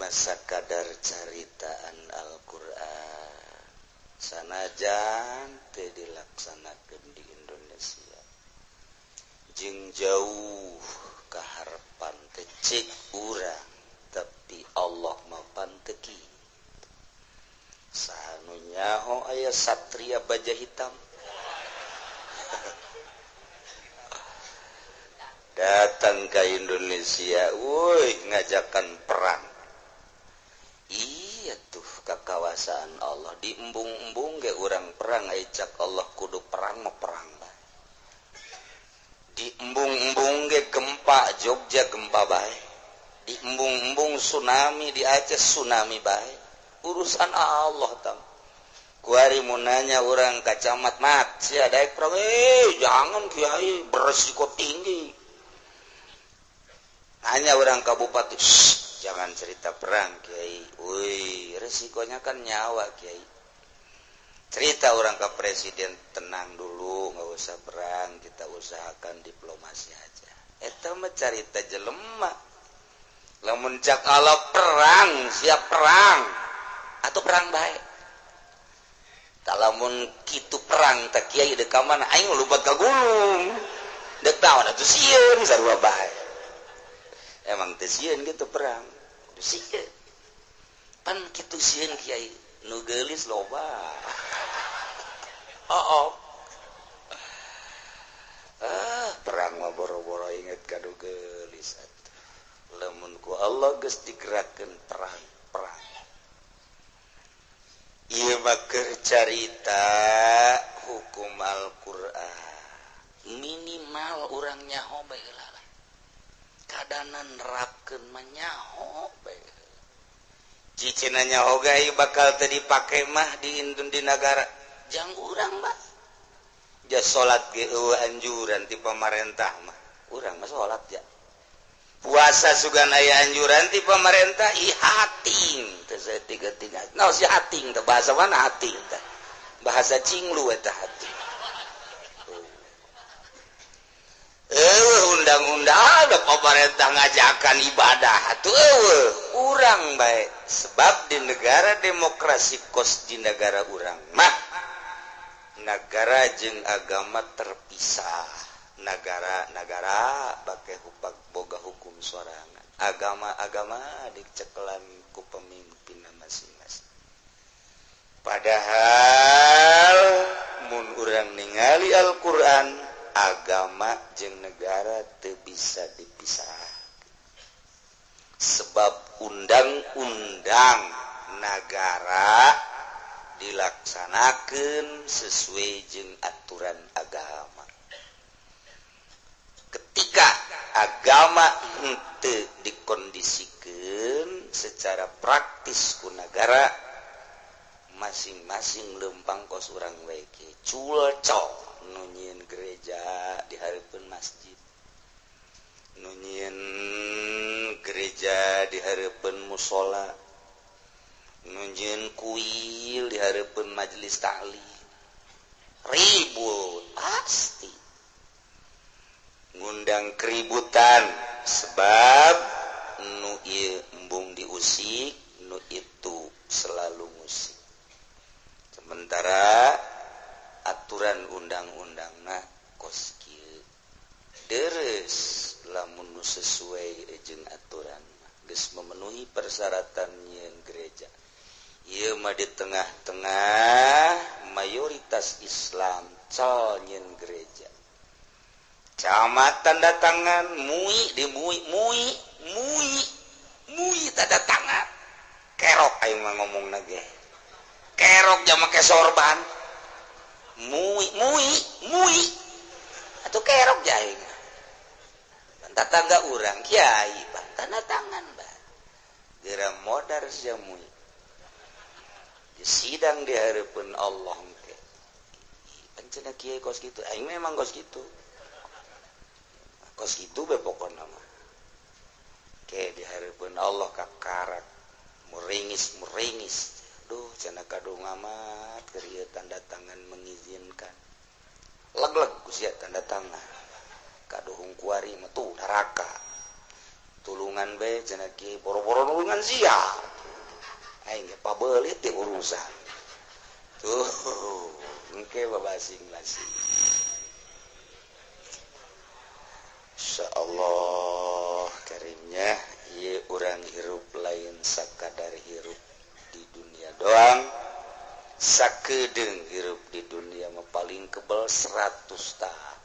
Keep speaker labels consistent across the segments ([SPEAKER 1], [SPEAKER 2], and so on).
[SPEAKER 1] sakadar caritaan Al-Qur'an sanajan teu dilaksanakeun di Indonesia jeung jauh kaharepan teh cek urang tapi Allah mah panteki sanu nyaho aya satria baja hitam datang ke Indonesia, woi ngajakan perang. Iya tuh kekawasan Allah diembung-embung ge urang perang aicak Allah kudu perang mah perang bae. Diembung-embung ge gempa Jogja gempa bae. Diembung-embung tsunami di Aceh tsunami bae. Urusan Allah tang. Kuari mau nanya orang kacamat mat sia daek perang jangan kiai beresiko tinggi. Hanya orang kabupaten, jangan cerita perang kiai. Woi, resikonya kan nyawa kiai. Cerita orang ke presiden tenang dulu, nggak usah perang, kita usahakan diplomasi aja. Eta mah carita jelema. Lamun cak Allah perang, siap perang atau perang baik. Talamun kitu perang tak kiai dek ka mana aing lubat ka gunung. Dek taon atuh sieun sarua bae. Emang tesieun gitu perang sieun pan kitu sieun kiai nu geulis loba perang mah boro-boro inget kadu geulis atuh lamun ku Allah geus digerakeun perang ieu mah keur carita hukum Al-Qur'an minimal urang nyaho bae lah kadanan nerapkeun mah nyaho bae. Cicina nyaho gai bakal teu dipake mah di nagara jang urang mah. Ja salat ge eueuh anjuran ti pamarentah mah. Urang mah salat ja. Puasa sugan aya anjuran ti pamarentah ih hating teu saetiga-tiga. Naon si hating teh bahasa mana hating teh? Bahasa cinglu eta hating. Undang-undang ada pemerintah ngajakan ibadah tuh urang baik sebab di negara demokrasi kos di negara urang mah negara jeung agama terpisah negara pakai boga hukum sorangan agama dicekelan ku pemimpin masing-masing padahal mun urang ningali Al-Qur'an agama jeung negara teu bisa dipisah sebab undang-undang negara dilaksanakeun sesuai jeung aturan agama ketika agama henteu dikondisikeun secara praktis ku negara masing-masing lempang kos urang bae ge culco nunyin gereja di hareupeun masjid nunyin gereja di hareupeun musola nunyin kuil di hareupeun majelis taklim ribut pasti ngundang keributan sebab nu ieu embung diusik nu itu selalu musik sementara aturan undang-undangna kos kieu deres lamun nu sesuai jeung aturan geus memenuhi persyaratan nyieun gereja ieu mah di tengah-tengah mayoritas Islam cal nyieun gereja camat tanda tangan mui tanda tangan kerok aing mah ngomongna ge kerok jang make sorban mui atau kerok jaing tetangga urang kiai tanda tangan bah geura modar sia mui di sidang di hareupeun Allah engke pancena kiai kos kitu aing memang kos kitu be pokona mah ke di hareupeun Allah kakarak meringis duh cenah kadung amat keur ieu tanda tangan mengizinkan leg ku sia tanda tangan kaduhung kuari mah tuh neraka tulungan be cenah kieu boro-boro nulungan sia aing ge pabelit teh urusan tuh engke babasing-basing insyaallah karimnya ieu urang hirup lain sakadar hirup di dunia doang sakedeung hirup di dunia mah paling kebal 100 tahun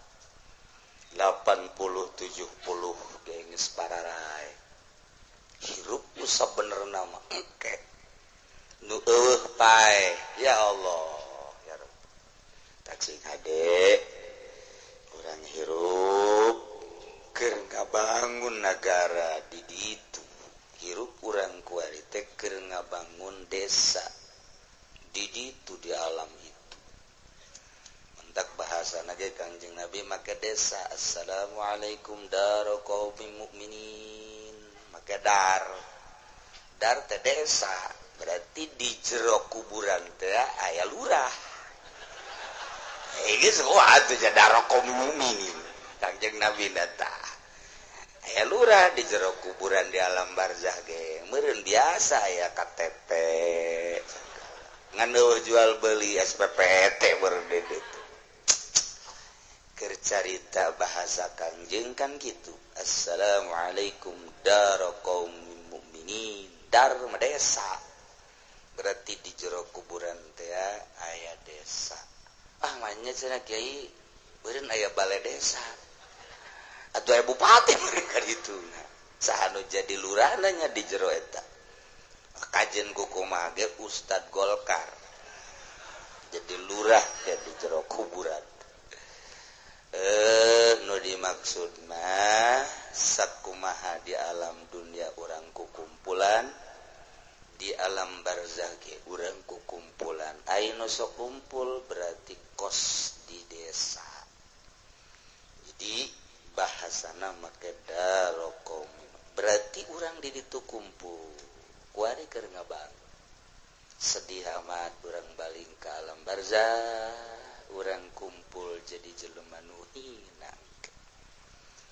[SPEAKER 1] 80-70 geus pararai hirup nu sabenerna mah engke nu eueuh pae ya Allah ya Rabb tak sing hade urang hirup keur ngabangun negara di ditu hirup urang kuari teh keur ngabangun desa di ditu di alam itu mentak bahasana ge Kangjeng Nabi make desa assalamualaikum daro qaumin mukminin make dar teh desa berarti di jero kuburan teh aya lurah geus kuat teh daro qaumin mukminin Kangjeng Nabi data aya lurah di jero kuburan di alam barzah ge meureun biasa aya KTP ngan jual beli SPPT berdede keur carita bahasa Kangjeng kan gitu assalamualaikum daro qaumin mukminin dar mah desa berarti di jero kuburan teh aya desa manya cenah kiai beureun aya balai desa atuh aya bupati mereka dituna saha nu jadi lurahna nya di jero eta kajen kukumaha ge Ustad Golkar jadi lurah ya di jero kuburan nu dimaksudna sakumaha di alam dunia urang kukumpulan di alam barzah ge urang kukumpulan aya nu sok kumpul berarti kos di desa jadi bahasana make darokom berarti urang di ditu kumpul kuari keur ngabangun sedih amat urang baling ka alam barzah urang kumpul jadi jelema nu hina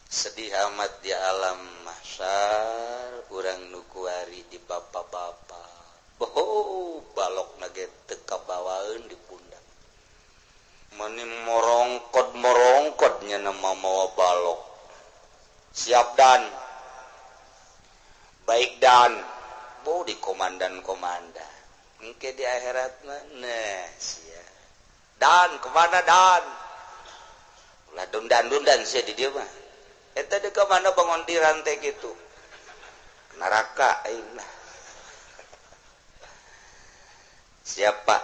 [SPEAKER 1] sedih amat di alam mahsyar urang nu kuari di bapa-bapa balokna ge teu kabawaeun di pundak mani morongkot nya nama mawa balok siap dan baik dan di komandan engke di akhirat mah nah sia dan kemana dan ulah dundan sia di dieu mah eta deuk ka mana bangondiran teh kitu neraka aing siapa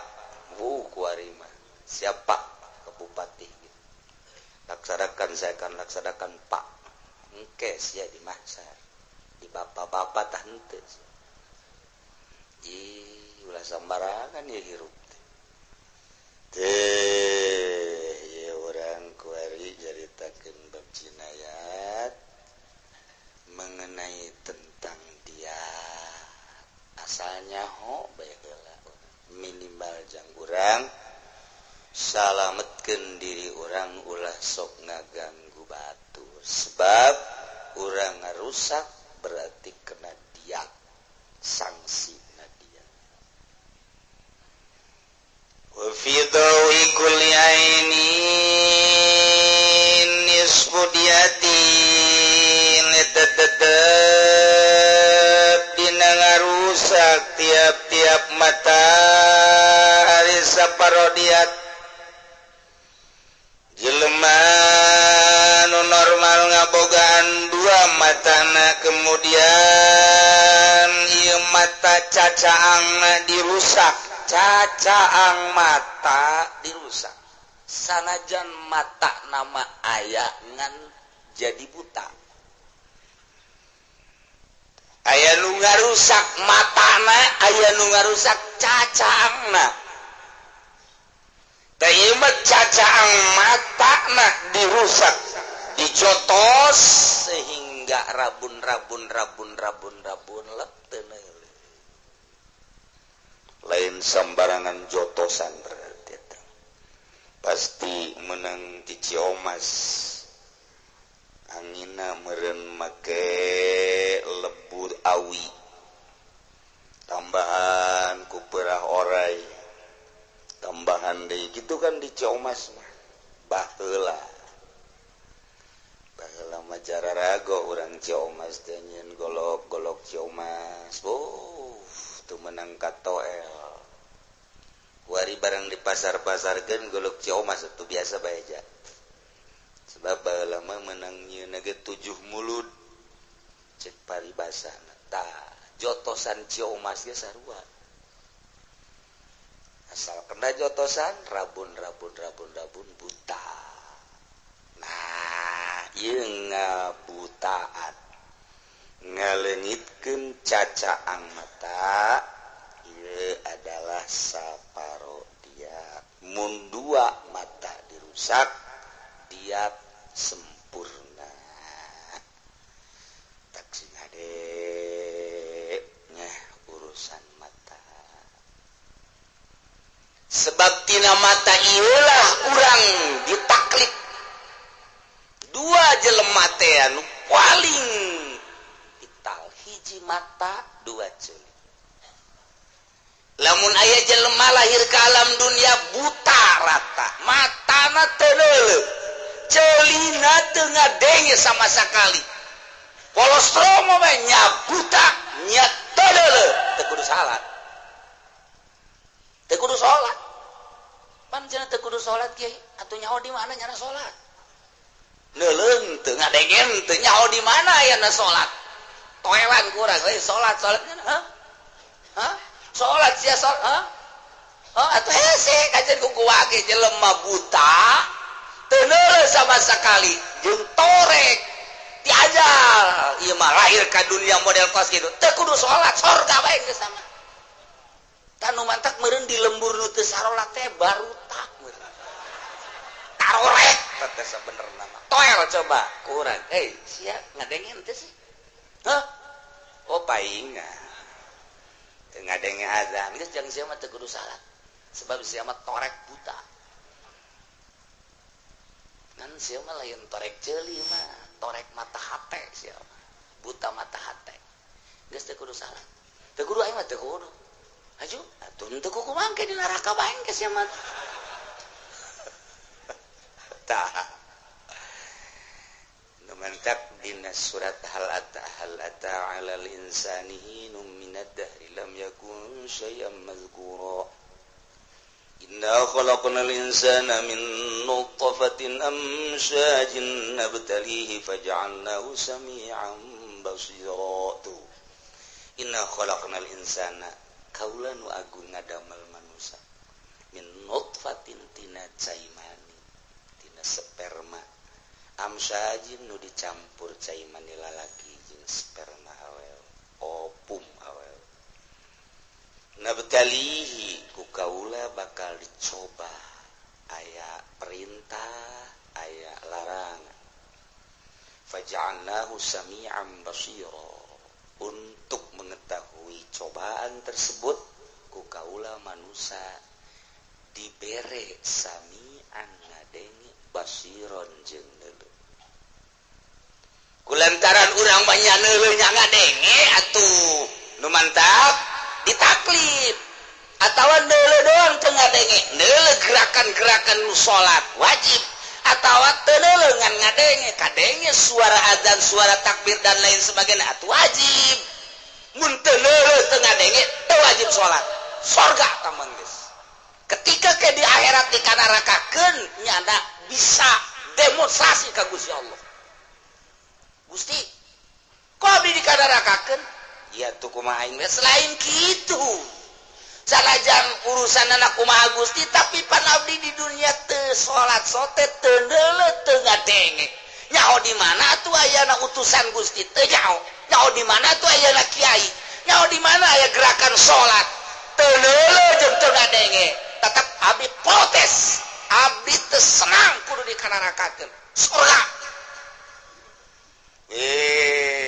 [SPEAKER 1] kuari mah siapa bupati gitu. Laksanakan saya akan laksanakan Pak engke sia di mahsyar di bapak-bapak tah henteu ulah sambarangan ya hirup teh ya urang kuari jaritakeun bab jinayat mengenai tentang dia asalnya bae heula minimal jang urang salametkeun diri urang ulah sok ngaganggu batur sebab urang ngarusak berarti kena diat sanksi dia wa fi dawi kulli ainin nisfu diatin tetep dina ngarusak tiap-tiap mata hari saparodiat jelema nu normal ngabogaan dua matana kemudian ieu mata cacaangna dirusak cacaang mata dirusak sanajan mata nama aya ngan jadi buta aya nu ngarusak matana aya nu ngarusak cacaangna tayyimat cacaang matana dirusak dijotos sehingga rabun lep teu neuli lain sambarangan jotosan berarti pasti menang di Ciomas angina meureun make lebur awi tambahan ku perah orai tambahan deui gitu kan di Ciomas mah baheula mah jararago urang Ciomas teh nyeun golok-golok Ciomas tuh menang katoel wari barang di pasar-pasarkeun golok Ciomas atuh biasa bae aja sebab baheula mah menang nyieun ge 7 mulut cek paribasana tah jotosan Ciomas ge sarua asal kena jotosan rabun buta nah ieu ngabutaan ngaleungitkeun cacaang mata ieu adalah saparodia mun dua mata dirusak dia sempurna tak sing ade urusan mata sebab tina mata ieulah urang ditaklid dua jelema teh anu paling vital hiji mata dua ceuli lamun aya jelema lahir ka alam dunia buta rata matana teu leuleuh ceulina teu ngadenge sama sakali kolostrum mah nya buta nya teu leuleuh teu kudu salat teu kudu salat pan cenah teu kudu salat kiai atuh nyaho di mana nyana salat neuleung teu ngadengen teu nyaho di mana ayana salat toelan kurang euy salat-salatnya hah salat sia salat atuh hese kajen kuku wage jelema buta teu neuleum sama sakali jeung torek ti ajal ieu mah lahir ka dunia model kos kitu teu kudu salat sorga bae geus sama tanu mantak meureun di lembur nu teu sarolat teh barutak meureun tarorek teh sabenerna mah toel coba kurang sia ngadengen teh sih oh paingan teu ngadenge azan geus jeung sia mah teu kudu salat sebab sia mah torek buta kan sia mah lain torek ceuli mah torek mata hate sia mah buta mata hate geus teu kudu salat teu kudu aing mah teu kudu aju atuh teu kudu mangke di neraka bae geus sia mah tah numantak dina surat hal ata 'alal insani hinum minad dahri lam yakun syai'an mazkura inna khalaqnal insana min nutfatin amsyajin nabtalihi faj'alnahu sami'an basira inna khalaqnal insana kaula nu agung ngadamel manusia min nutfatin tina cai mani tina sperma amsyajin nu dicampur cai mani lalaki jeung sperma awel opum awel nabtalihi ku kaula bakal dicoba aya perintah aya larangan faj'alnahu sami'an basira untuk mengetahui cobaan tersebut ku kaula manusia dibere sami'an ngadenge basiron jeung neuleuh kulantaran urang banyak neuleuh nya ngadenge atuh nu mantap ditaklid atawa neuleuh doang teu ngadenge neuleuh gerakan-gerakan nu salat wajib atawa teu neuleuh ngan ngadenge kadenge suara azan suara takbir dan lain sebagainya atuh wajib mun teu neuleuh teu ngadenge teu wajib salat surga tamang geus ketika ke di akhirat dikanarakakeun nyana bisa demonstrasi ka Gusti Allah Gusti kok abdi dikanarakakeun ya tuh kumaha aing selain kitu sanajan urusan anak kumaha Gusti tapi pan abdi di dunia teu salat sote teu neuleuh teu ngadenge nyaho di mana atuh ayana utusan Gusti teu nyaho di mana atuh ayana kiai nyaho di mana aya gerakan salat teu neuleuh jeung teu ngadenge tetep abdi protes abdi teu senang kudu dikanarakakeun surga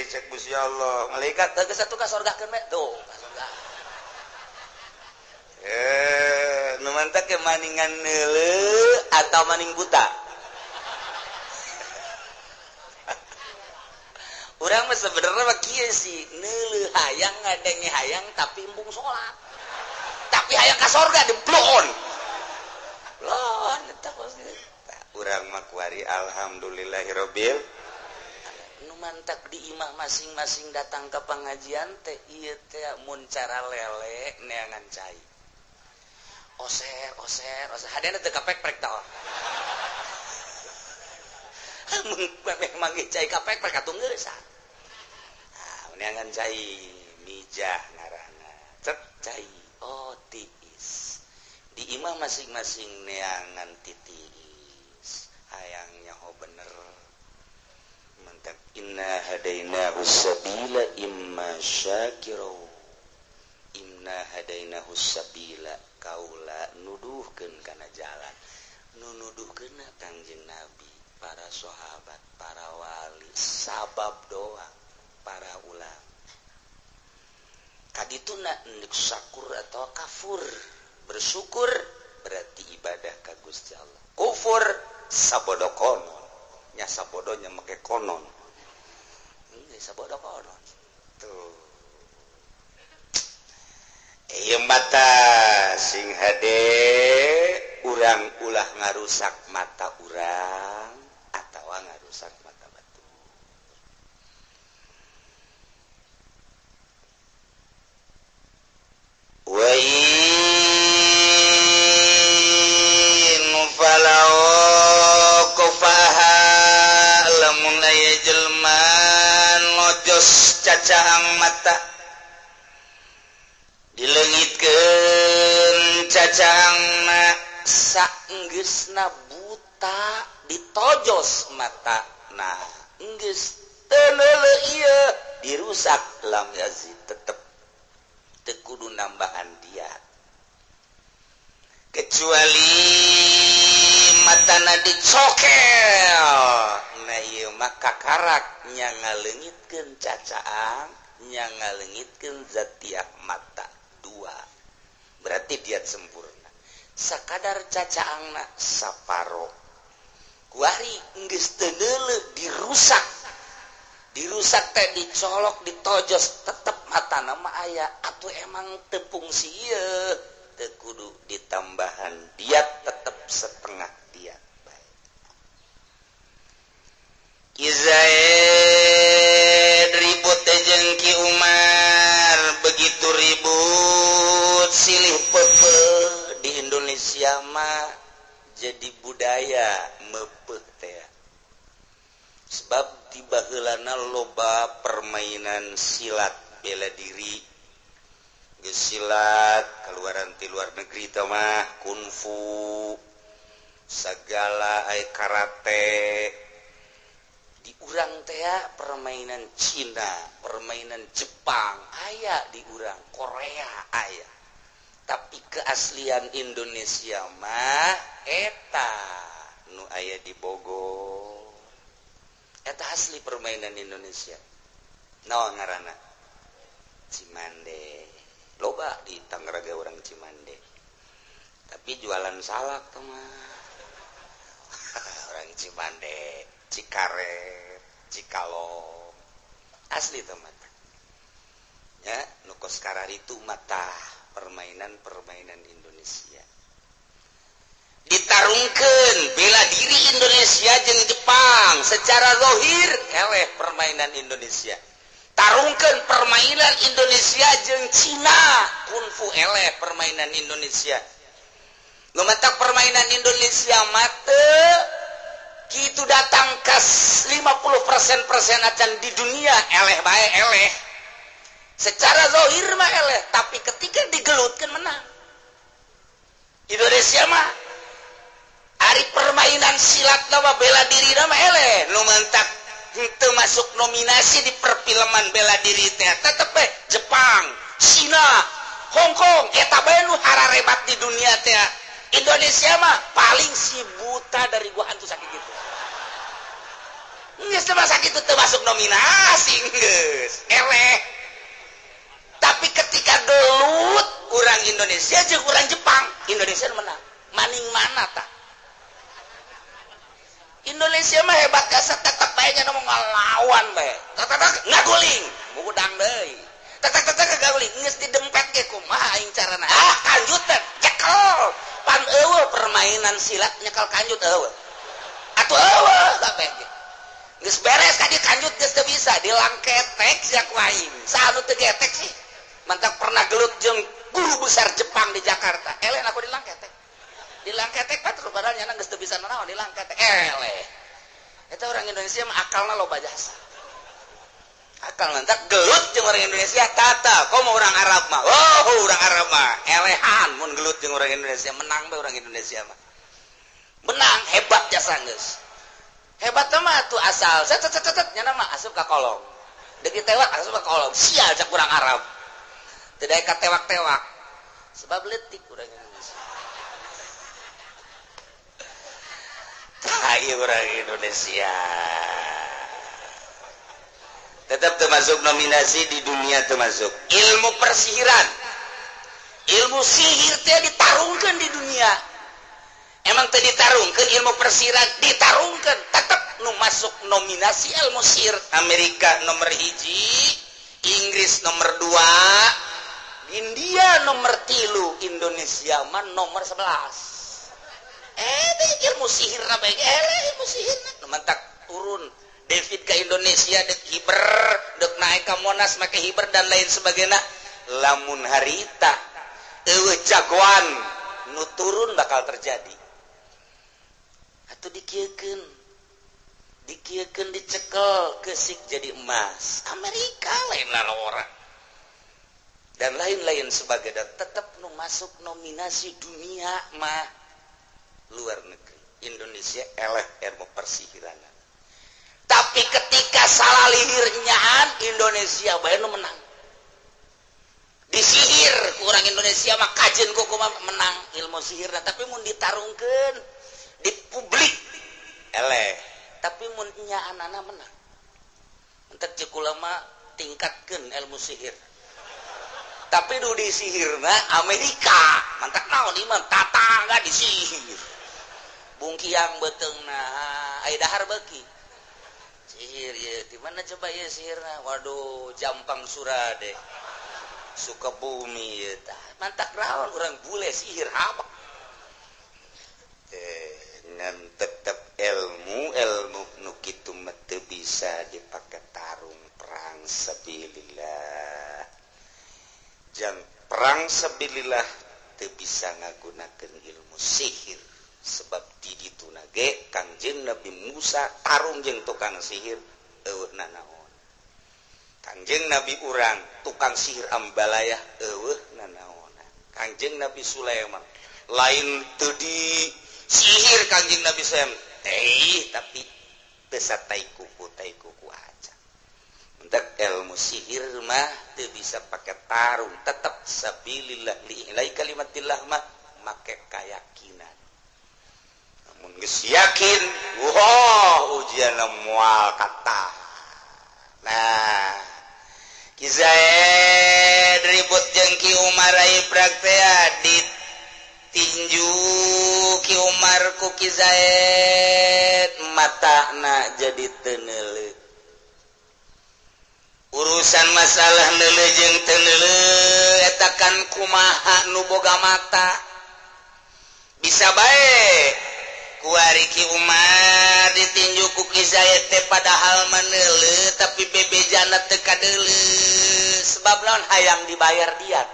[SPEAKER 1] cek Gusti Allah malaikat teu geus atuh ka surgakeun we tuh ka surga nu mantap ke maningan neuleuh atau maning buta urang mah sebenarnya mah kieu sih neuleuh hayang ngadenge hayang tapi embung salat tapi hayang ka sorga dibloon loon eta urang mah kuari alhamdulillahirabbil nu mantak di imah masing-masing datang ke pengajian teh ieu teh mun cara lele neangan cai oser hadena teu kapek-pek tah mun memang cai kapek-pek atuh geusah neangan cai mijah ngaranna cek cai oh tiis di imah masing-masing neangan titiis hayangnya ho bener mantap inna hadainahu sabila imma syakira inna hadainahu sabila kaula nuduhkeun kana jalan nu nuduhkeun Kangjeng Nabi para sahabat para wali sabab doang para ulama kadituna endek syakur atau kafur bersyukur berarti ibadah ka Gusti Allah kufur sabodo konon nya sabodonya make konon ini sabodo konon tuh mata sing hade urang ulah ngarusak mata urang atawa ngarusak mata batu wa in falau qafaha lamun aya jelma ngojos cacahang mata dileungitkeun cacahangna saenggeusna buta ditojos mata nah enggeus teu leuleuh ieu dirusak lam yazid tetep teu kudu nambahan diat kecuali matana dicokel nah ieu mah kakarak nya ngaleungitkeun cacaang nya ngaleungitkeun zatiah mata dua berarti diat sempurna sakadar cacaangna saparo kuari geus teu leuleuh dirusak teh dicolok ditojos tetep matana mah aya atuh emang teu fungsi ieu teu kudu ditambahan diat tetep setengah diat bae Izaid ribut jeung Ki Umar begitu ribut silih peupeuh di Indonesia mah jadi budaya meupeuh teh sebab di baheulana loba permainan silat bela diri geus silat kaluaran ti luar negeri teh mah kungfu sagala aya karate di urang teh permainan Cina permainan Jepang aya di urang Korea aya tapi keaslian Indonesia mah eta nu aya di Bogor eta asli permainan Indonesia naon ngaranna Cimande loba di Tangerang orang Cimande tapi jualan salak tuh mah orang Cimande Cikaret Cikalong asli teman ya nukos kararitu mata permainan Indonesia ditarungkeun bela diri Indonesia jeung Jepang secara zahir eleh permainan Indonesia tarungkeun permainan Indonesia jeung Cina kungfu eleh permainan Indonesia nu matak permainan Indonesia mah teu kitu datang ke 50% acan di dunia eleh bae eleh secara zahir mah eleh tapi ketika digelutkeun menang Indonesia mah ari permainan silat nama bela diri nama eleh nu mantak teu masuk nominasi di perfilman bela diri teh tetep Jepang, Cina, Hong Kong eta bae nu hararebat di dunia teh Indonesia mah paling si buta dari gua hantu sakit gitu geus teu sakit teu masuk nominasi geus eleh tapi ketika gelut urang Indonesia jeung urang Jepang Indonesia menang maning mana tah Indonesia mah hebat kasar tetep bae nya ngomong ngelawan bae ngaguling ngudang deui tetek ngaguling geus didempet ge kumaha aing carana kanjutan cekel pan eueuh permainan silat nyekel kanjut eueuh atuh eueuh kabeh ge geus beres ka dieu kanjut geus teu bisa dilangketek sia ku aing saha nu teu getek sih mantak pernah gelut jeung guru besar Jepang di Jakarta eleh aku dilangketek kan terus padahal nyana geus teu bisa naon dilangketek eleh eta orang Indonesia mah akalna loba jasa akal mantak gelut jeung orang Indonesia tata komo orang Arab mah orang Arab mah elehan mun gelut jeung orang Indonesia menang bae orang Indonesia mah menang hebat jasa geus hebat mah tuh asal set nyana mah asup ka kolong deuk ditewak asup ka kolong sial cak urang Arab teu daek ka tewak-tewak sebab leutik urang Indonesia ieu urang Indonesia tetap termasuk nominasi di dunia termasuk ilmu persihiran ilmu sihir teh ditarungkeun di dunia emang teh ditarungkeun ilmu persihiran ditarungkeun tetap nu masuk nominasi ilmu sihir Amerika nomor 1 Inggris nomor 2 India nomor 3 Indonesia mah nomor 11 ilmu sihir na bae ilmu sihir mantak turun David ke Indonesia dek hiber dek naik ke Monas make hiber dan lain sebagainya lamun harita eueuh jagoan nu turun bakal terjadi atuh dikieukeun dicekel keusik jadi emas Amerika lain lalora dan lain-lain sebagainya tetap nu masuk nominasi dunia mah luar negeri Indonesia eleh ilmu persihiran tapi ketika salah lihirnyaan Indonesia bae nu menang disihir kurang Indonesia mah kajen kumaha menang ilmu sihirna tapi mun ditarungkeun di publik eleh tapi mun nya anana menang entek ceuk ulama tingkatkeun ilmu sihir tapi nu disihirna Amerika mantak naon ieu mah tatangga disihir bungkiang beteungna aya dahar beuki sihir ya di mana coba ya sihirna waduh Jampang Surade Sukabumi ya mantak raon urang bule sihir apa ngan tetep ilmu nu kitu mah teu bisa dipake tarung perang sabilillah jang perang sabilillah teu bisa ngagunakeun ilmu sihir sebab di ditu nage Kangjeng Nabi Musa tarung jeung tukang sihir eueuh nanaon Kangjeng Nabi urang tukang sihir ambalayah eueuh nanaon Kangjeng Nabi Sulaiman lain teu di sihir Kangjeng Nabi Sulaiman tapi teu satai kuku aja entek ilmu sihir mah teu bisa pake tarung tetep sabilillah lillahi kalimatillah mah make keyakinan mun geus yakin ujian moal kata nah Kizaid ribut jeung Ki Umar Ibrak teh ditinju Ki Umar ku Kizaid matana jadi teu neuleuh urusan masalah neuleuh jeung teu neuleuh eta kan kumaha nu boga mata bisa bae kuari Ki Umar ditinju ku Ki Zaid teh padahal meneuleuh tapi bebejana teu kadeuleuh sebab naon hayang dibayar diat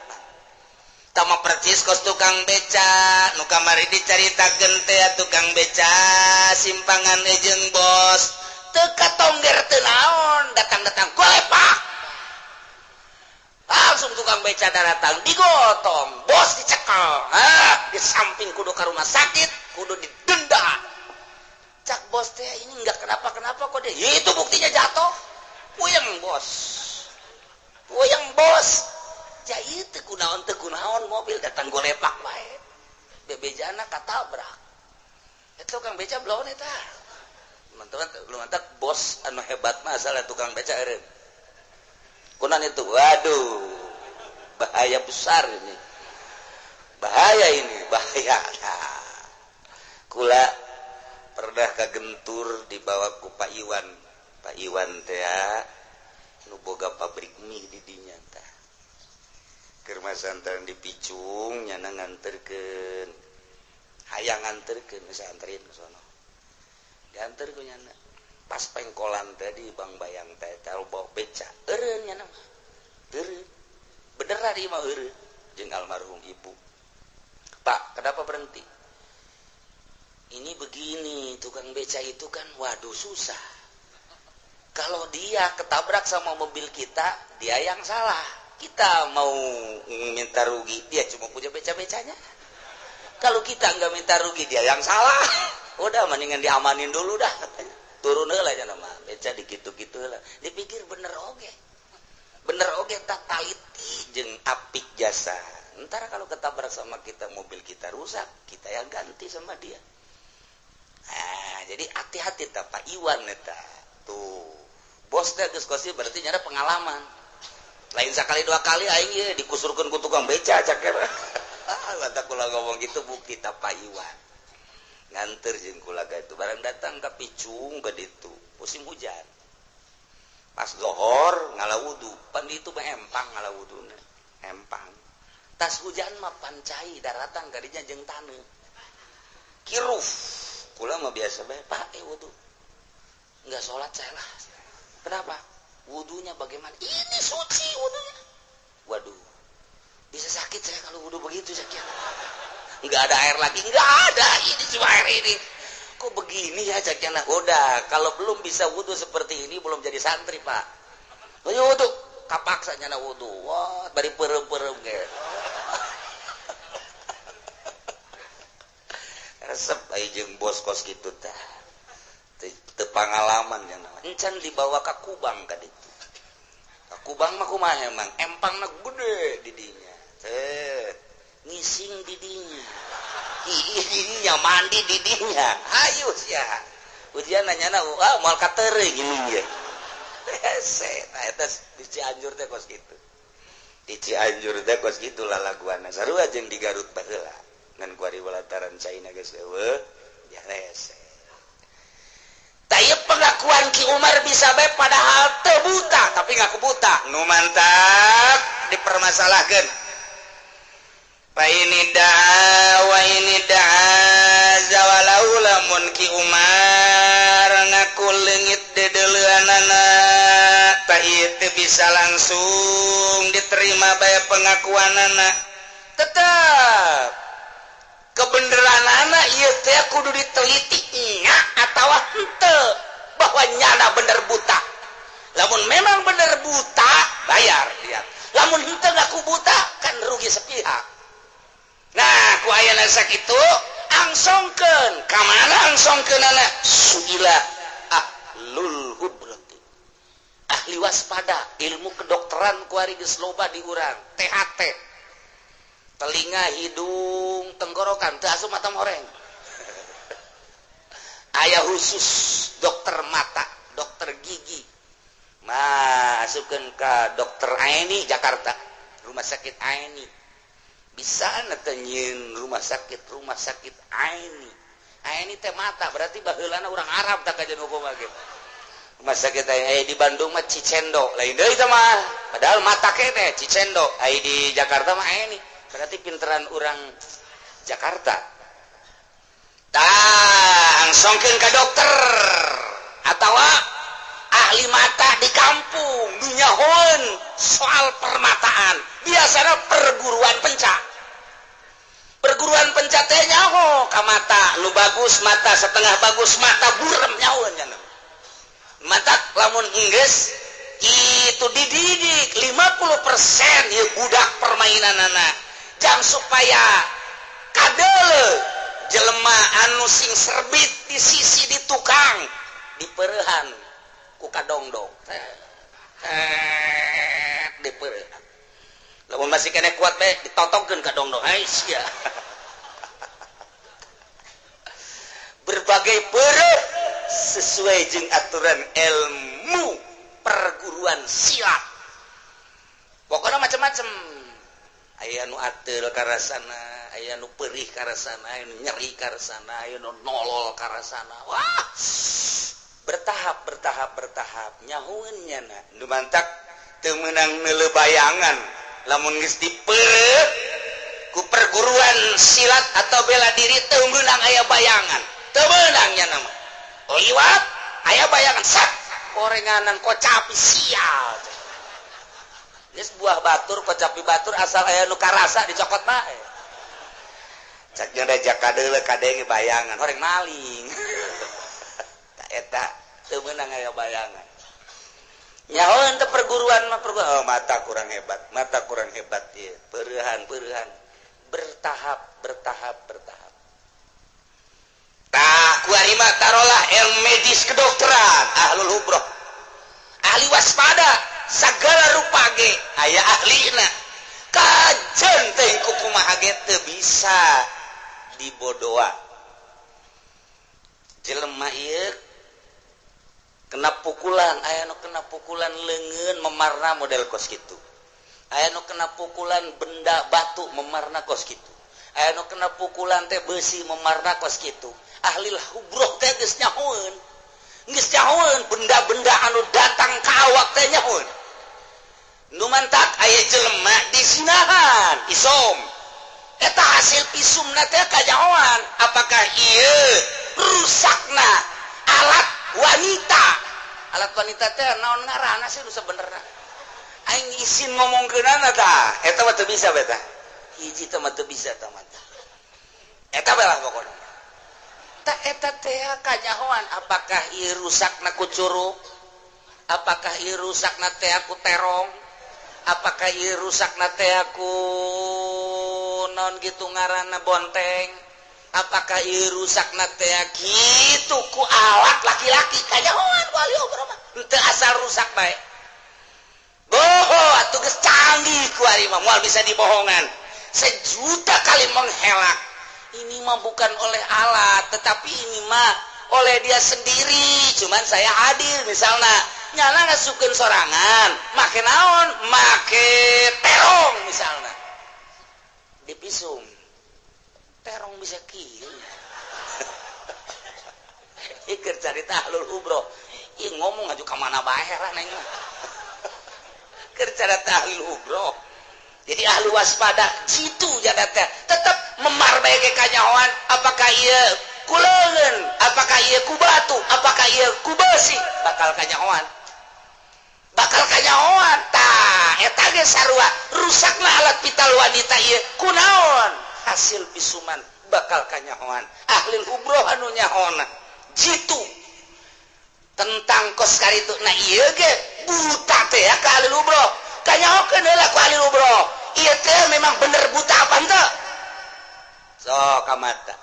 [SPEAKER 1] tama percis kos tukang beca nu kamari dicaritakeun teh tukang beca simpangan jeung bos teu katongger teu naon datang-datang golepak langsung tukang beca datang digotong bos dicekel di samping kudu ka rumah sakit kudu didenda cak bos teh ini enggak kenapa-kenapa kok dia ya, itu buktinya jatuh puyeng bos jadi teu kunaon mobil datang golepak bae bebejana katabrak eta tukang beca belum eta mantap bos anu hebat mah asal tukang beca eureun kunan itu waduh bahaya besar ini bahaya nah, kula pernah kagentur dibawa ku Pak Iwan teh nu boga pabrik mie di dinya tah keur masantaran di Picung nyana nganterkeun hayang nganterkeun geus anterin ke sono dianter ku nyana pas pengkolan tadi Bang Bayang teh bawa beca eureun nyana mah eureun beneran ieu mah eureun jeung almarhum ibu. Pak, kenapa berhenti? Ini begini, tukang beca itu kan waduh susah. Kalau dia ketabrak sama mobil kita, dia yang salah. Kita mau minta rugi, dia cuma punya beca-becanya. Kalau kita nggak minta rugi, dia yang salah. Udah mendingan diamanin dulu dah katanya. Turun heula aja nama beca dikitu-kitu heula. Dipikir bener oge. Bener oge tak taliti jeung apik jasa. Ntar kalau ketabrak sama kita mobil kita rusak, kita yang ganti sama dia. Nah, jadi hati-hati ta Pak Iwan eta. Tuh. Bos teh geus kosi berarti nyana pengalaman. Lain sakali dua kali aing ye dikusurkeun ku tukang beca caker. Mata kula ngomong gitu bukti ta Pak Iwan. Nganter jeung kulaga itu barang datang ka Picung ke ditu. Musim hujan. Pas zuhur ngalawudu, pan ditu mah empang ngalawuduna. Empang. Tas hujan mah pancai daratan kadinya jeung taneuh. Kiruf. Kula mah biasa bae, Pak, wudu. Enggak sholat saya lah. Kenapa? Wudunya bagaimana? Ini suci wudunya. Waduh. Bisa sakit saya kalau wudu begitu sakit. Enggak ada air lagi, enggak ada. Ini cuma air ini. Kok begini ya sakitnya? Udah, kalau belum bisa wudu seperti ini belum jadi santri, Pak. Ayo wudu. Kapaksa nyana wudu. Wah, bari perem-perem ge. Resep aya jeung bos kos kitu tah. Teu pangalaman nyana. Encan dibawa ka Kubang ka ditu. Ka Kubang mah kumaha emang? Empangna gede di dinya. Teh, ngising di dinya. Didinya mandi di dinya. Hayu sia. Ujian nanyana, moal ka teureung gini ya. Hese, nah eta di Cianjur teh kos kitu. Di Cianjur teh kos kitu lalaguana. Sarua jeung di Garut baheula. Ngan kuari walataran China geus eueuh, ya hese. Taya pengakuan Ki Umar bisa bae padahal teu buta, tapi ngaku buta. Nu mantap dipermasalahkeun. Fa ini zawalau lamun Ki Umar ngaku leungit dedeleuanana tah ieu teu bisa langsung diterima bae pengakuanana. Tetep kebenaran anak ieu teh kudu diteliti nya atawa henteu bahwa nyana bener buta. Lamun memang bener buta, bayar dia. Lamun henteu ngaku buta, kan rugi sepihak. Nah, ku aya sakitu angsongkeun. Ka mana angsongkeunana? Suila ahlul hubrati. Ahli waspada, ilmu kedokteran ku ari geus loba di urang. THT. Telinga, hidung, tenggorokan, teu asup mata moreng. Aya khusus dokter mata, dokter gigi. Masukkeun ka dokter Aini Jakarta, rumah sakit Aini. Bisa teh nyieun rumah sakit Aini. Aini teh mata, berarti baheulana urang Arab tak kajen hukum lagi. Rumah sakit Aini di Bandung mah Cicendo, lain deui teh mah. Padahal mata kene Cicendo, ai di Jakarta mah Aini. Berarti pinteran orang Jakarta. Tah, angsongkeun ka dokter atawa ahli mata di kampung dunyahoeun soal permataan. Biasana perguruan penca. Perguruan penca teh nyaho ka mata nu bagus mata setengah bagus mata burem nyahoeun cenah. Mata lamun enggeus itu dididik 50% ieu budak permainanana. Jang supaya kadele jelema anu sing serbit di sisi di tukang dipereuhan ku kadongdong dipereuhan lamun masih kena kuat bae ditotongkeun kadongdong ai sia berbagai pereuh sesuai jeung aturan ilmu perguruan silat pokoknya macam-macam aya nu ateul karasana aya nu perih ka sana, aya nu nyeri ka sana, aya nu nolol ka sana. Wah. Bertahap nyahueun nyana. Nu mantak teu meunang neuleubayangan lamun geus dipeureuh ku perguruan silat atau bela diri teu meunang aya bayangan. Teu meunang nyana mah. Liwat aya bayangan sak orenganan kocapi sial. Geus buah batur kocapi batur asal aya nu karasa dicokot bae. Cak nyanda jakadeuleuh kadenge bayangan horeng maling. Tak eta teu meunang aya bayangan. Nyahoeun teh perguruan mah perguruan. Oh, mata kurang hebat ieu. Peureuhan. Bertahap. Tah kuari mah tarolah ilmu medis kedokteran, ahlul hubroh. Ahli waspada sagala rupa ge aya ahlina. Kajen teh kumaha ge teu bisa dibodoa. Jelema ieu kena pukulan, aya nu kena pukulan leungeun memarna model kos kitu. Aya nu kena pukulan benda batu memarna kos kitu. Aya nu kena pukulan teh besi memarna kos kitu. Ahli hubroh teh geus nyahoeun. Geus nyahoeun benda-benda anu datang ka awak teh nyahoeun. Nu mantak aya jelema disinahan, isom. Eta hasil pisumna teh kanyahoan. Apakah ieu rusakna alat wanita? Alat wanita teh naon ngaranna sih nu sabenerna? Aing izin ngomongkeunana tah. Eta mah teu bisa beta. Hiji teh mah teu bisa tah mah. Eta belah pokona. Tah eta teh kanyahoan apakah ieu rusakna ku curug? Apakah ieu rusakna teh ku terong? Apakah ieu rusakna teh ku naon gitu ngaranna bonteng? Apakah ieu rusakna teh kitu ku alat laki-laki kanyahoan ku ahli hubroh mah. Teu asal rusak bae. Boho atuh geus canggih ku ari mah moal bisa dibohongan. Sejuta kali menghelak. Ini mah bukan oleh alat, tetapi ini mah oleh dia sendiri. Cuman saya hadir misalnya nyana ngasukeun sorangan, make naon? Make terong misalnya. Dipisum. Terong bisa kieu. Ikeur carita ahlul hubroh. Ieu ngomong aju ka mana bae lah neng. Keur carita ahlul hubroh. Jadi ahli waspada jitu jada teh tetap memarbege kanyahoan apakah ieu ku leungeun, apakah ieu ku batu, apakah ieu ku besi bakal kanyahoan. Tah eta ge sarua rusakna alat vital wanita ieu kunaon? Hasil pisuman bakal kanyahoan. Ahli hubroh anu nyahoana jitu tentang kos karitu. Nah ieu ge buta teh ya ka ahli hubroh. Kanyahokeun heula ku ahli hubroh. Ieu teh memang bener buta apa henteu? Sok kamata.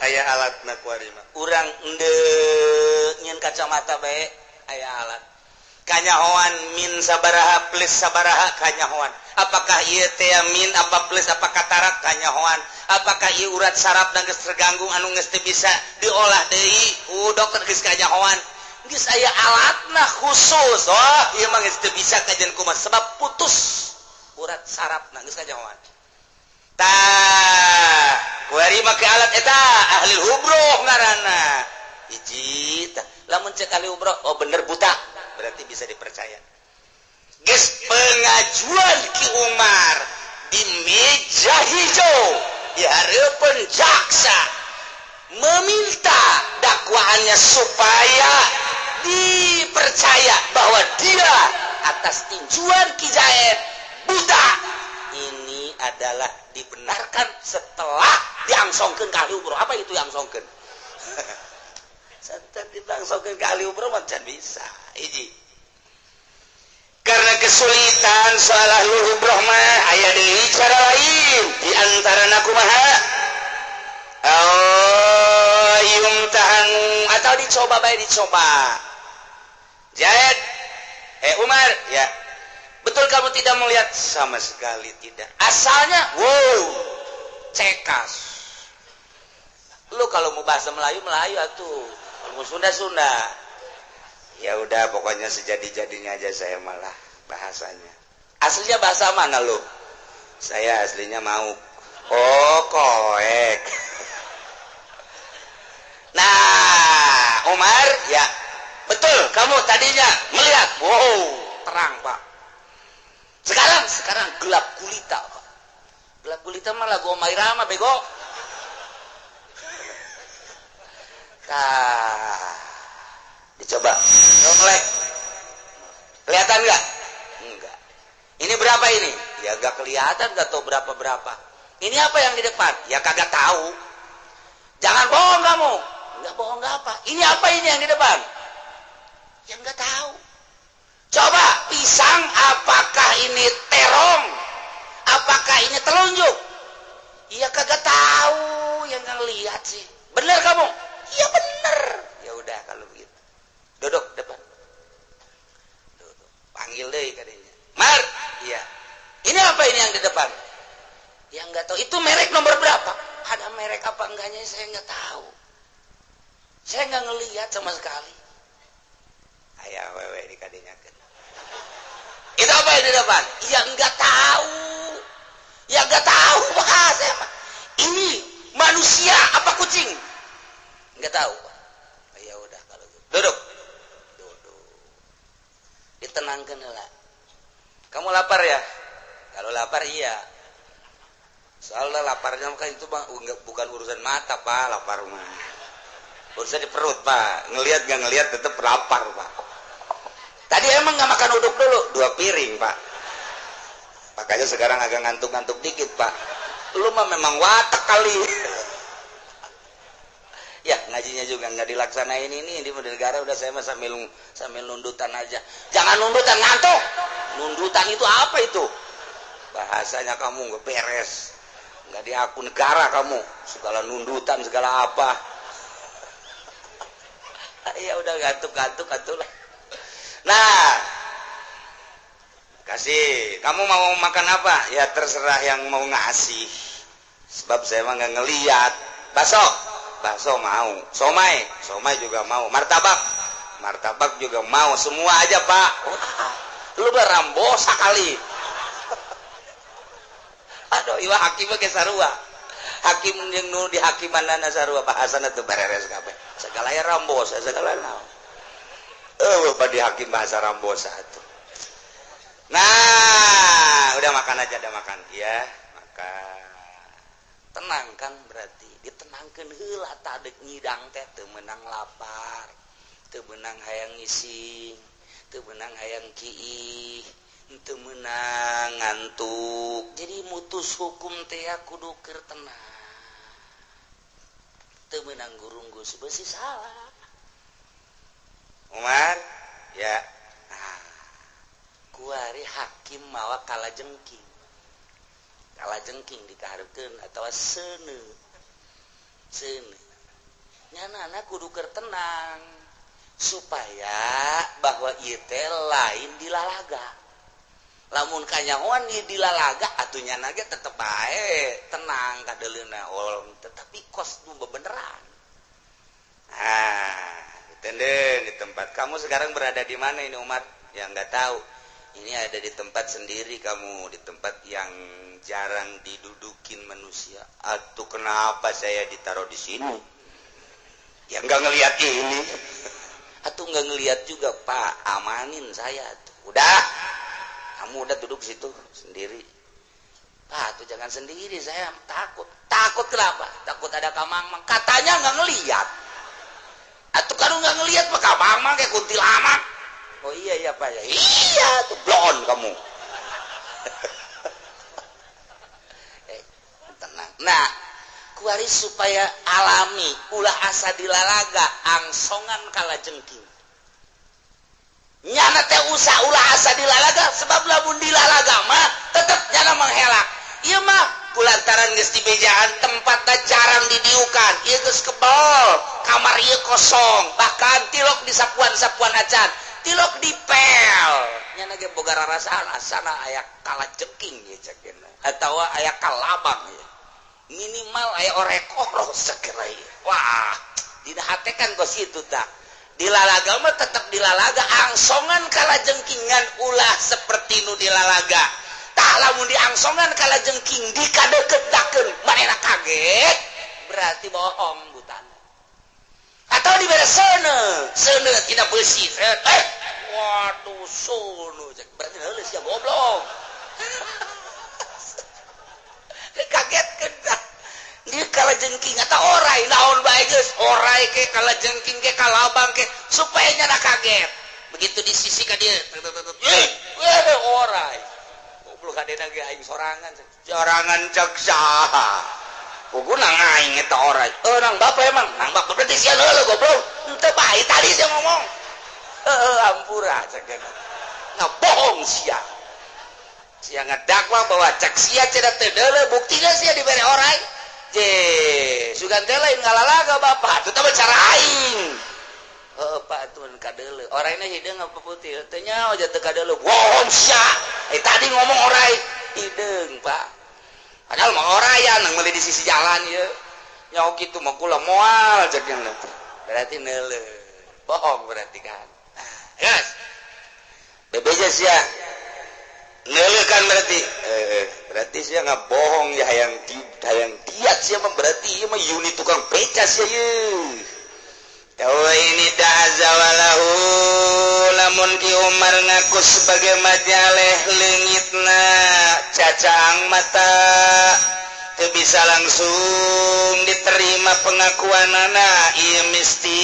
[SPEAKER 1] Aya alatna ku ari mah. Urang endeu nyeun kacamata bae aya alat. Kanyahoan min sabaraha plus sabaraha kanyahoan. Apakah ieu teh min apa plus apa katarak kanyahoan. Apakah ieu urat sarafna geus terganggu anu geus teu bisa diolah deui ku dokter geus kanyahoan. Geus aya alatna khusus. Oh, ieu mah geus teu bisa kajen kumaha sebab putus urat sarafna geus kanyahoan. Tah, kuari make alat eta ahli hubroh ngaranna. Hiji tah, lamun cek ahli hubroh oh bener buta, berarti bisa dipercaya. Geus pengajuan Ki Umar di meja hijau di hareupeun jaksa meminta dakwaannya supaya dipercaya bahwa dia atas tinjuan Ki Zaid buta. Ini adalah dibenarkan setelah diangsongkeun ka ahli hubroh. Apa itu diangsongkeun? Setelah diangsongkeun ka ahli hubroh mah can bisa. Hiji. Karena kesulitan soal ahli hubroh mah aya deui cara lain di antarana kumaha? Yumtahan atau dicoba bae dicoba. Zaid, Umar, ya. Betul kamu tidak melihat? Sama sekali tidak. Asalnya, wow, cekas. Lu kalau mau bahasa Melayu atuh. Kalau mau Sunda. Ya udah, pokoknya sejadi-jadinya aja saya malah bahasanya. Aslinya bahasa mana lu? Saya aslinya mau. Oh, koek. Nah, Umar, ya betul. Kamu tadinya melihat, wow, terang Pak. Sekarang gelap gulita Pak. Gelap gulita mah lagu Omah Irama bego. Nah, dicoba. Coba melek. Kelihatan nggak? Enggak. Ini berapa ini? Ya nggak kelihatan, nggak tahu berapa. Ini apa yang di depan? Ya kagak tahu. Jangan bohong kamu. Nggak bohong nggak apa. Ini apa ini yang di depan? Ya nggak tahu. Coba pisang, apakah ini terong? Apakah ini telunjuk? Iya kagak tahu, yang nggak lihat sih. Bener kamu? Iya bener. Ya udah kalau begitu. Duduk depan. Duduk. Panggil deh katanya. Mar, iya. Ini apa ini yang di depan? Yang nggak tahu. Itu merek nomor berapa? Ada merek apa enggaknya saya nggak tahu. Saya nggak ngelihat sama sekali. Ayah wewe dikadinyakan. Itu apa yang di depan? Ya nggak tahu. Ya nggak tahu bahasa mah. Ini manusia apa kucing? Nggak tahu. Ya udah kalau gitu. Duduk. Ditenangkan lah. Kamu lapar ya? Kalau lapar iya. Soalnya laparnya kan itu bukan urusan mata Pak, lapar mah. Urusan di perut Pak. Ngelihat nggak ngelihat tetap lapar Pak. Tadi emang nggak makan uduk dulu, 2 piring Pak. Makanya sekarang agak ngantuk-ngantuk dikit Pak. Lu mah memang watak kali. Ya ngajinya juga nggak dilaksanain ini di negara udah saya mah sambil nundutan aja. Jangan nundutan, ngantuk. Nundutan itu apa itu? Bahasanya kamu nggak beres. Nggak diaku negara kamu. Segala nundutan segala apa. Ya udah ngantuk-ngantuk atulah. Nah, kasih. Kamu mau makan apa? Ya terserah yang mau ngasih. Sebab saya mah nggak ngeliat. Bakso mau. Somai juga mau. Martabak juga mau. Semua aja Pak. Wah, lu berambosa kali. Aduh, iwa hakim ke sarua. Hakim yang nu di hakimanana sarua bahasana teu beres kabeh. Segala ya rambosa, segala naon. Bapak di hakim bahasa rambosa tuh. Nah, udah makan aja, udah makan ya. Makan. Tenang kan berarti ditenangkeun heula tadek nyidang teh teu meunang lapar, teu meunang hayang ngising, teu meunang hayang kiih, teu meunang ngantuk. Jadi mutus hukum teh kudu keur tenang. Teu meunang gurunggus beusi salah. Umar, ya. Nah, kuari hakim mawa kalajengking. Kalajengking dikahareukeun atawa seuneu. Nyanana kudu keur tenang supaya bahwa ieu teh lain dilalaga. Lamun kanyahoan ieu dilalaga atuh nyana ge tetep bae tenang kadeleuna tetapi kos nu bebeneran. Nah, Tenden di tempat kamu sekarang berada di mana ini Umar? Yang nggak tahu. Ini ada di tempat sendiri kamu, di tempat yang jarang didudukin manusia. Atuh kenapa saya ditaruh di sini? Ya nggak ngelihat ini. Atuh nggak ngelihat juga Pak. Amanin saya. Udah, kamu udah duduk situ sendiri. Pak, tuh jangan sendiri. Saya takut. Takut kenapa? Takut ada kamang-mang. Katanya nggak ngelihat. Atuh kan nggak ngelihat Pak kamang-mang kayak kuntilanak. Oh iya Pak ya. Iya tuh blon kamu. Tenang. Nah, kuari supaya alami ulah asa dilalaga angsongan kalajengking. Nyana teh usah ulah asa dilalaga sebab lamun dilalaga mah tetep nyana menghelak. Ieu mah kulantaran geus dibejaan tempatna jarang didiukan. Ieu geus kebol, kamar ieu kosong, bahkan tilok di sapuan-sapuan acan. Tilok dipel nyana ge boga rarasaan asana aya kalajengking ya cekeuna atawa aya kalabang ya. Minimal aya orekoro sakira ieu. Wah, dina hate kan kos itu tah. Dilalaga mah tetep dilalaga angsongan kalajengkingan ulah seperti nu dilalaga. tak lamun diangsongan kala jengking dikadekedakeun manehna kaget berarti bohong butana atau dibere seuneu tina beusi waduh sono berarti heuleus ya goblok kagetkeun dia kala jengking atau orai naon bae geus orai ke kala jengking ke kalabang ke supaya nyana kaget begitu di sisi ka dia orai goblok kadena ge aing sorangan cek saha pokona aing eta orai nang bapak emang nang bapak berarti sia heula goblok henteu bae tadi sia ngomong ampura cek ngabohong sia ngadakwa bahwa cek sia cenah teu deuleu buktina sia dibere orai sugan teh lain ngalalaga bapak itu cara aing pak tuan kadeuleu orangna hideung apa putih teh nyaho jatuh kadeuleu bohong sia tadi ngomong orai hideung pak padahal mah oraya nang meuli di sisi jalan ieu nyaho kitu mah kula moal cek berarti neuleuh bohong berarti kan guys bebeja sia neuleuh kan berarti sia ngabohong ya hayang diat sia mah berarti ieu mah unit tukang beca sia ieu tawa ini dazawalahu lamun ki Umar ngaku sebagai majaleh leungitna cacaang mata teu bisa langsung diterima pengakuanana ieu mesti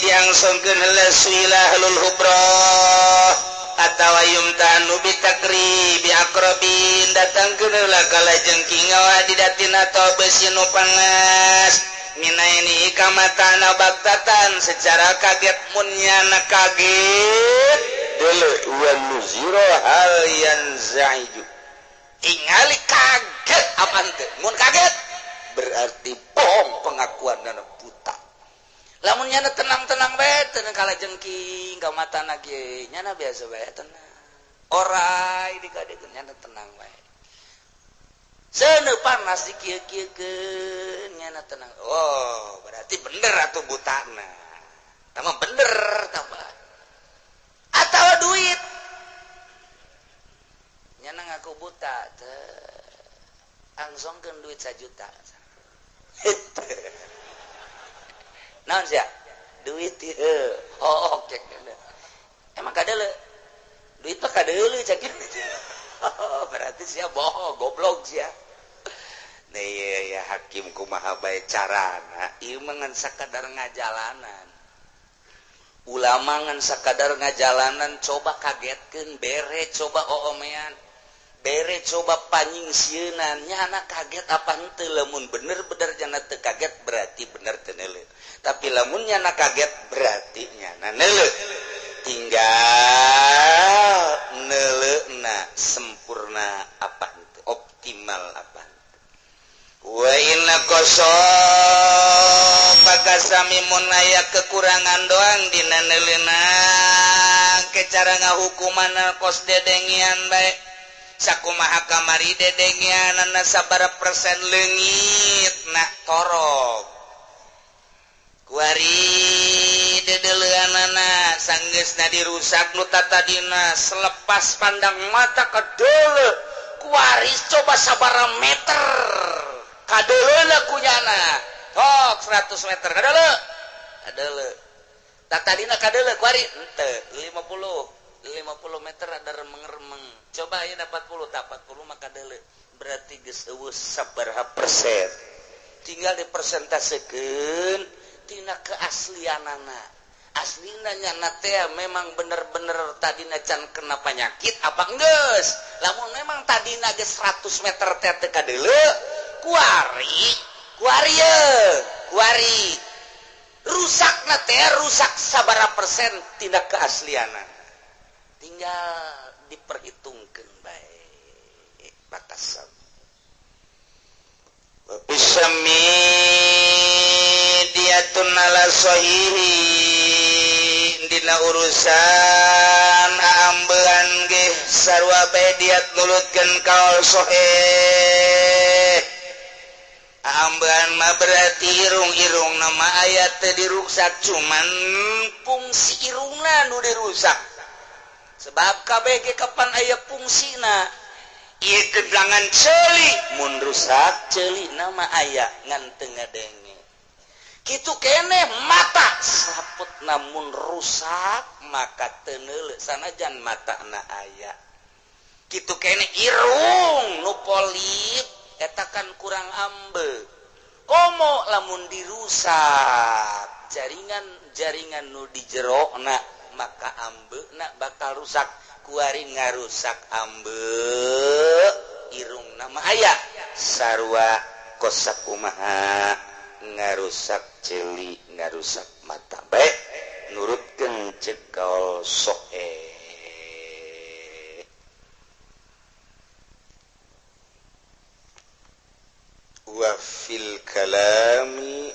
[SPEAKER 1] diangsongkeun heula suilahlul hubrah atawa yumtanu bitakri bi akrabin datangkeun heula kala jengking wadidatina tobeusi nu pangas mina ini ikamatana baktatan secara kaget munyana kaget dulu wan nuziro hal yanzaiju tingali kaget apa teh mun kaget berarti bohong pengakuan dana buta lamun nyana tenang-tenang bae teu kala jengking ka matana ge nyana biasa bae tenang orai dikadekeun nyana tenang bae seuneu panas dikieu-kieukeun nyana tenang oh berarti bener atuh butana tama bener tambah atawa duit nyana ngaku buta teh angsongkeun duit 1 juta naon sia duit ieu cek emang kadeuleu duit mah kadeuleu cek berarti sia bohong goblok sia nah ya hakim kumaha bae carana ieu mah ngan sakadar ngajalanan ulama ngan sakadar ngajalanan coba kagetkeun bere coba oomean bere coba panyingsieunnan nyana kaget apa henteu lamun bener-bener nyana teu kaget berarti bener teu neuleuh tapi lamun nyana kaget berarti nyana neuleuh tinggal neuleuhna sempurna apa henteu optimal apa wa inna qasami munaya kekurangan doang dina neuleuhna ke cara ngahukumanna kos dedengian bae sakumaha kamari dedengianna sabaraha persen leungit nak torok kuari dedeleuhanana sanggeusna dirusak nu tatadina selepas pandang mata kadeuleu kuari coba sabaraha meter kadeuleuh kunyana tok 100 meter kadeuleuh tatadina kadeuleuh kuari henteu 50 meter ada remeng-remeng coba ayeuna 40 tak 40 mah kadeuleuh berarti geus eueuh sabaraha persen tinggal dipersentasekeun tina keaslianana aslina nyana teh memang bener-bener tadina can kena penyakit apa geus lamun memang tadina geus 100 meter teh teu kadeuleuh kuari rusakna teh rusak sabaraha persen tina keaslianana tinggal diperhitungkeun bae batasan bisami diatun ala sahihi dina urusan aambean ge sarua bae diat nulutkeun kaul sahih aambean mah berarti irung nama ayat teh diruksak cuman fungsi irungna nu dirusak sebab KBG kapan aya fungsina gedangan celi rusak celi nama aya nganteng ngadenge gitu kene mata saput namun rusak maka tenel sanajan mata na aya gitu kene irung nu polip etakan kurang ambe komo lamun dirusak jaringan nu di jerona maka ambe nak bakal rusak kuari ngarusak ambe irung nama aya sarua kosak kumaha ngarusak celi ngarusak mata baik nurutkeun cekal soe wa fil kalami